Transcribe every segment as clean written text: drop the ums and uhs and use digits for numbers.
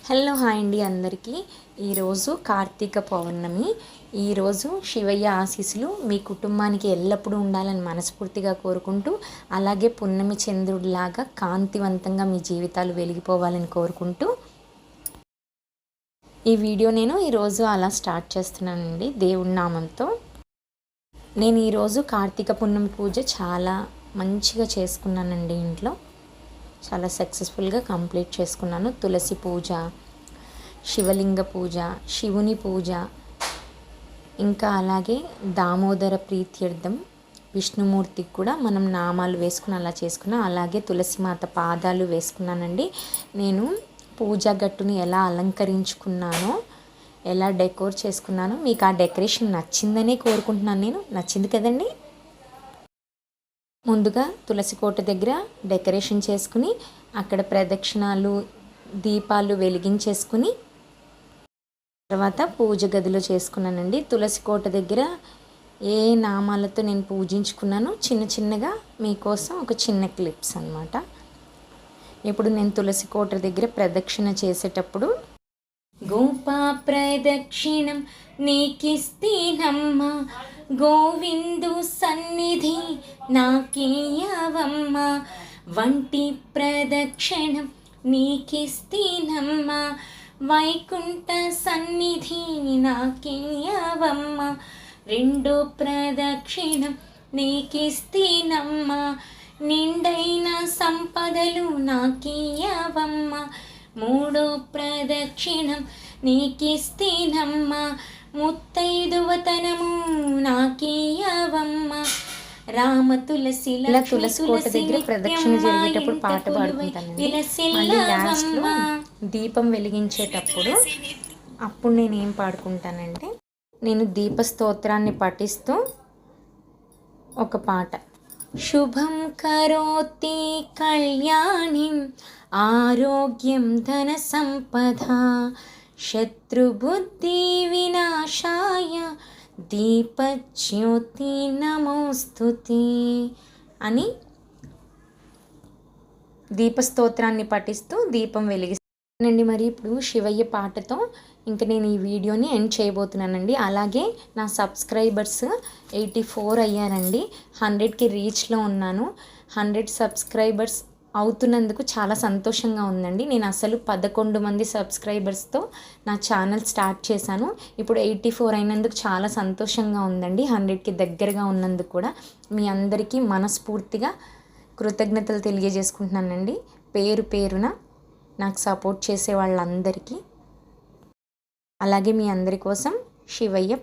Hello hi అండి అందరికీ. ఈరోజు కార్తీక పౌర్ణమి. ఈరోజు శివయ్య ఆశీస్సులు మీ కుటుంబానికి ఎల్లప్పుడూ ఉండాలని మనస్ఫూర్తిగా కోరుకుంటూ, అలాగే పున్నమి చంద్రుడిలాగా కాంతివంతంగా మీ జీవితాలు వెలిగిపోవాలని కోరుకుంటూ ఈ వీడియో నేను ఈరోజు అలా స్టార్ట్ చేస్తున్నానండి దేవుడి నామంతో. నేను ఈరోజు కార్తీక పున్నమి పూజ చాలా మంచిగా చేసుకున్నానండి. ఇంట్లో చాలా సక్సెస్ఫుల్గా కంప్లీట్ చేసుకున్నాను. తులసి పూజ, శివలింగ పూజ, శివుని పూజ, ఇంకా అలాగే దామోదర ప్రీత్యర్థం విష్ణుమూర్తికి కూడా మనం నామాలు వేసుకుని అలా చేసుకున్నాం. అలాగే తులసిమాత పాదాలు వేసుకున్నానండి. నేను పూజా గట్టుని ఎలా అలంకరించుకున్నానో, ఎలా డెకోర్ చేసుకున్నానో మీకు ఆ డెకరేషన్ నచ్చిందనే కోరుకుంటున్నాను. నేను నచ్చింది కదండి. ముందుగా తులసి కోట దగ్గర డెకరేషన్ చేసుకుని అక్కడ ప్రదక్షిణాలు, దీపాలు వెలిగించేసుకుని తర్వాత పూజ గదిలో చేసుకున్నానండి. తులసి కోట దగ్గర ఏ నామాలతో నేను పూజించుకున్నానో చిన్న చిన్నగా మీకోసం ఒక చిన్న క్లిప్స్ అన్నమాట. ఇప్పుడు నేను తులసి కోట దగ్గర ప్రదక్షిణ చేసేటప్పుడు గోపా ప్రదక్షిణం నీకిస్తేనమ్మ, గోవిందు సన్నిధి నాకేయవమ్మ, వంటి ప్రదక్షిణం నీకిస్తేనమ్మ, వైకుంఠ సన్నిధి నాకేయవమ్మ, రెండో ప్రదక్షిణం నీకిస్తేనమ్మ, నిండైన సంపదలు నాకేయవమ్మ, మూడో ప్రదక్షిణం నీకిస్తేనమ్మ, ముత్తైదువతనము నాకేయవమ్మ, రామ తులసిల తులసి కోట దగ్గర ప్రదక్షిణ జరిగేటప్పుడు పాట పాడుకుంటానండి. మళ్ళీ లాస్ట్లో దీపం వెలిగించేటప్పుడు అప్పుడు నేను ఏం పాడుకుంటానంటే, నేను దీప స్తోత్రాన్ని పఠిస్తూ ఒక పాట, శుభం కరోతి కళ్యాణిం ఆరోగ్యం ధన సంపద శత్రుబుద్ధి వినాశాయ దీపజ్యోతి నమోస్తుతే అని దీపస్తోత్రాన్ని పఠిస్తూ దీపం వెలిగిస్తానండి. మరి ఇప్పుడు శివయ్య పాటతో ఇంకా నేను ఈ వీడియోని ఎండ్ చేయబోతున్నానండి. అలాగే నా సబ్స్క్రైబర్స్ 84 అయ్యారండి. 100కి రీచ్లో ఉన్నాను. 100 సబ్స్క్రైబర్స్ అవుతున్నందుకు చాలా సంతోషంగా ఉందండి. నేను అసలు 11 మంది సబ్స్క్రైబర్స్తో నా ఛానల్ స్టార్ట్ చేశాను. ఇప్పుడు 84 అయినందుకు చాలా సంతోషంగా ఉందండి. 100కి దగ్గరగా ఉన్నందుకు కూడా మీ అందరికీ మనస్ఫూర్తిగా కృతజ్ఞతలు తెలియజేసుకుంటున్నానండి. పేరు పేరున నాకు సపోర్ట్ చేసే వాళ్ళందరికీ. అలాగే మీ అందరి కోసం శివయ్య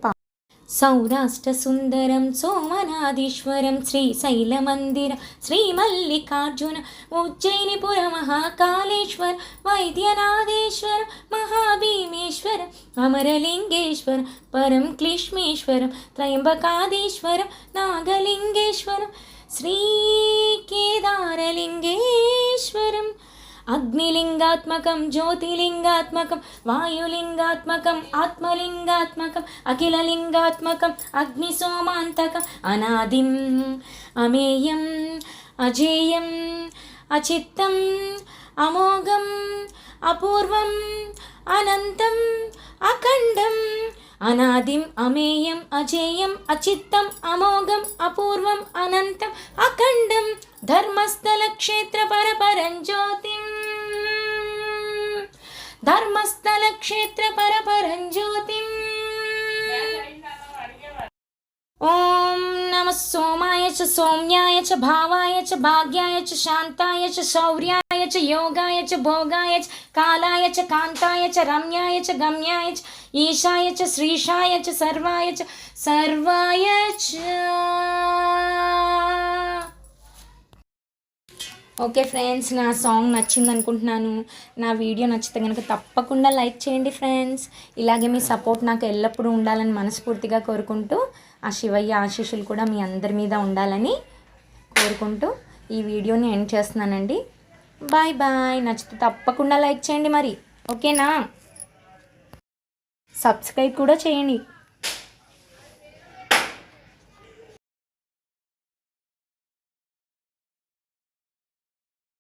సౌరాష్ట్ర సుందరం సోమనాథీశ్వరం శ్రీశైలమందిర శ్రీమల్లికార్జున ఉజ్జయినిపుర మహాకాళేశ్వర వైద్యనాథేశ్వర మహాభీమేశ్వర అమరలింగేశ్వర పరం క్లిష్మేశ్వరం త్రయంబకాదీశ్వరం నాగలింగేశ్వరం శ్రీకేదారలింగేశ్వరం అగ్నిలింగాత్మకం జ్యోతిలింగాత్మకం వాయులింగాత్మకం ఆత్మలింగాత్మకం అఖిలలింగాత్మకం అగ్నిసోమాంతకం అనాదిం అమేయం అజేయం అచిత్తం అమోఘం అపూర్వం అనంతం అఖండం అనాదిం అమేయం అజేయం అచిత్తం అమోఘం అపూర్వం అనంతం అఖండం ధర్మస్థల క్షేత్ర పరపరం జ్యోతిం ధర్మస్థల క్షేత్ర పరపరం జ్యోతిం. ఓం నమ సోమాయ చ సౌమ్యాయ చ భావాయ చ భాగ్యాయ చ శాంతాయ చ శౌర్యాయ చ యోగాయ చ భోగాయ చ కాలాయ చ కాంతాయ చ రమ్యాయ చ గమ్యాయ చ ఈశాయ చ శ్రీశాయ చ సర్వాయ చ సర్వాయ చ. ఓకే ఫ్రెండ్స్, నా సాంగ్ నచ్చింది అనుకుంటున్నాను. నా వీడియో నచ్చితే కనుక తప్పకుండా లైక్ చేయండి ఫ్రెండ్స్. ఇలాగే మీ సపోర్ట్ నాకు ఎల్లప్పుడూ ఉండాలని మనస్ఫూర్తిగా కోరుకుంటూ, ఆ శివయ్య ఆశీస్సులు కూడా మీ అందరి మీద ఉండాలని కోరుకుంటూ ఈ వీడియోని ఎండ్ చేస్తున్నానండి. Bye bye. నచ్చితే తప్పకుండా లైక్ చేయండి మరి, ఓకేనా? సబ్స్క్రైబ్ కూడా చేయండి.